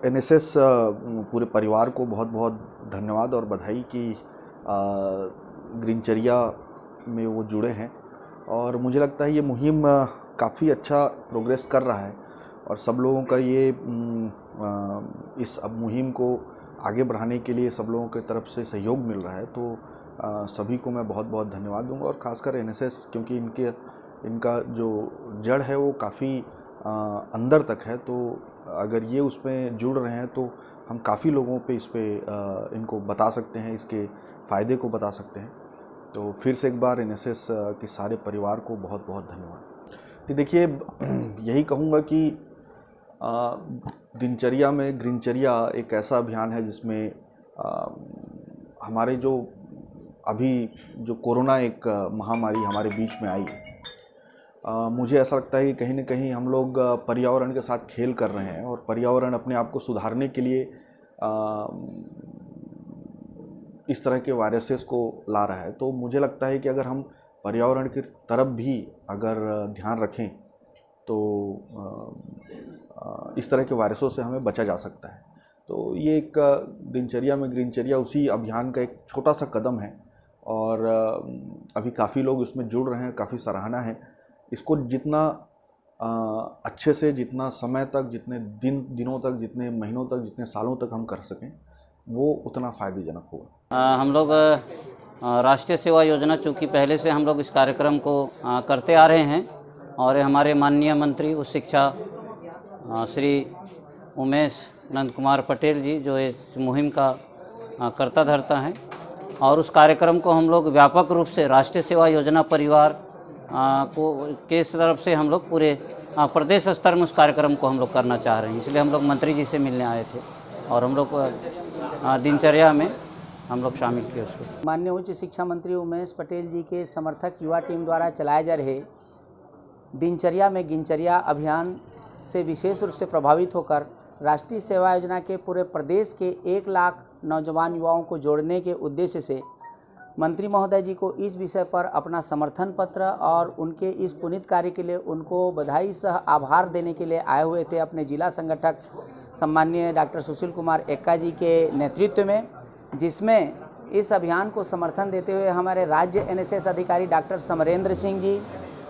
NSS पूरे परिवार को बहुत बहुत धन्यवाद और बधाई कि ग्रीनचर्या में वो जुड़े हैं और मुझे लगता है ये मुहिम काफ़ी अच्छा प्रोग्रेस कर रहा है और सब लोगों का ये इस अब मुहिम को आगे बढ़ाने के लिए सब लोगों की तरफ से सहयोग मिल रहा है, तो सभी को मैं बहुत बहुत धन्यवाद दूंगा और ख़ासकर एनएसएस, क्योंकि इनका जो जड़ है वो काफ़ी अंदर तक है, तो अगर ये उसमें जुड़ रहे हैं तो हम काफ़ी लोगों पे इस पे इनको बता सकते हैं, इसके फ़ायदे को बता सकते हैं। तो फिर से एक बार एनएसएस के सारे परिवार को बहुत बहुत धन्यवाद। देखिए, यही कहूँगा कि दिनचर्या में ग्रीनचर्या एक ऐसा अभियान है जिसमें हमारे जो अभी जो कोरोना एक महामारी हमारे बीच में आई, मुझे ऐसा लगता है कि कहीं ना कहीं हम लोग पर्यावरण के साथ खेल कर रहे हैं और पर्यावरण अपने आप को सुधारने के लिए इस तरह के वायरसेस को ला रहा है। तो मुझे लगता है कि अगर हम पर्यावरण की तरफ भी अगर ध्यान रखें तो इस तरह के वायरसों से हमें बचा जा सकता है। तो ये एक दिनचर्या में ग्रीनचर्या उसी अभियान का एक छोटा सा कदम है और अभी काफ़ी लोग इसमें जुड़ रहे हैं, काफ़ी सराहना है। इसको जितना अच्छे से, जितना समय तक, जितने दिनों तक, जितने महीनों तक, जितने सालों तक हम कर सकें, वो उतना फ़ायदेजनक होगा। हम लोग राष्ट्रीय सेवा योजना, चूँकि पहले से हम लोग इस कार्यक्रम को करते आ रहे हैं और हमारे माननीय मंत्री उच्च शिक्षा श्री उमेश नंद कुमार पटेल जी जो इस मुहिम का कर्ता धर्ता हैं और उस कार्यक्रम को हम लोग व्यापक रूप से राष्ट्रीय सेवा योजना परिवार को के तरफ से हम लोग पूरे प्रदेश स्तर में उस कार्यक्रम को हम लोग करना चाह रहे हैं। इसलिए हम लोग मंत्री जी से मिलने आए थे और हम लोग दिनचर्या में हम लोग शामिल किए उसको। माननीय उच्च शिक्षा मंत्री उमेश पटेल जी के समर्थक युवा टीम द्वारा चलाए जा रहे दिनचर्या में गिनचर्या अभियान से विशेष रूप से प्रभावित होकर राष्ट्रीय सेवा योजना के पूरे प्रदेश के 1 लाख नौजवान युवाओं को जोड़ने के उद्देश्य से मंत्री महोदय जी को इस विषय पर अपना समर्थन पत्र और उनके इस पुनीत कार्य के लिए उनको बधाई सह आभार देने के लिए आए हुए थे अपने जिला संगठक सम्माननीय डॉक्टर सुशील कुमार एक्का जी के नेतृत्व में, जिसमें इस अभियान को समर्थन देते हुए हमारे राज्य एनएसएस अधिकारी डॉक्टर समरेंद्र सिंह जी,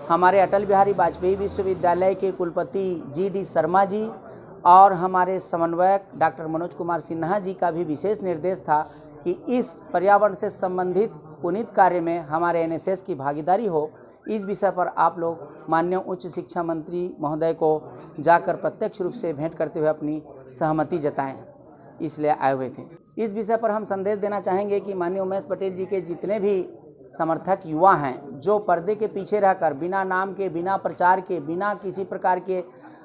हमारे अटल बिहारी वाजपेयी विश्वविद्यालय के कुलपति GD शर्मा जी और हमारे समन्वयक डॉक्टर मनोज कुमार सिन्हा जी का भी विशेष निर्देश था कि इस पर्यावरण से संबंधित पुनीत कार्य में हमारे एनएसएस की भागीदारी हो। इस विषय पर आप लोग माननीय उच्च शिक्षा मंत्री महोदय को जाकर प्रत्यक्ष रूप से भेंट करते हुए अपनी सहमति जताएं, इसलिए आए हुए थे। इस विषय पर हम संदेश देना चाहेंगे कि माननीय उमेश पटेल जी के जितने भी समर्थक युवा हैं जो पर्दे के पीछे रहकर बिना नाम के, बिना प्रचार के, बिना किसी प्रकार के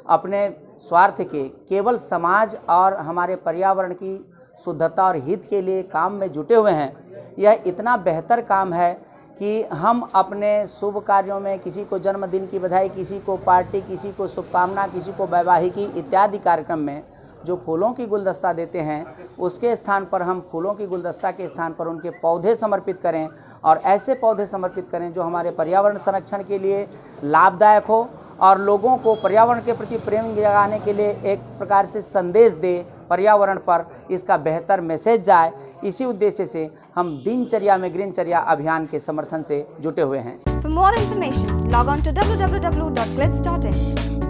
अपने स्वार्थ के केवल समाज और हमारे पर्यावरण की शुद्धता और हित के लिए काम में जुटे हुए हैं, यह इतना बेहतर काम है कि हम अपने शुभ कार्यों में किसी को जन्मदिन की बधाई, किसी को पार्टी, किसी को शुभकामना, किसी को वैवाहिकी इत्यादि कार्यक्रम में जो फूलों की गुलदस्ता देते हैं उसके स्थान पर हम फूलों की गुलदस्ता के स्थान पर उनके पौधे समर्पित करें और ऐसे पौधे समर्पित करें जो हमारे पर्यावरण संरक्षण के लिए लाभदायक हो और लोगों को पर्यावरण के प्रति प्रेम जगाने के लिए एक प्रकार से संदेश दे, पर्यावरण पर इसका बेहतर मैसेज जाए। इसी उद्देश्य से हम दिनचर्या में ग्रीनचर्या अभियान के समर्थन से जुटे हुए हैं। For more information, log on to www.clips.in.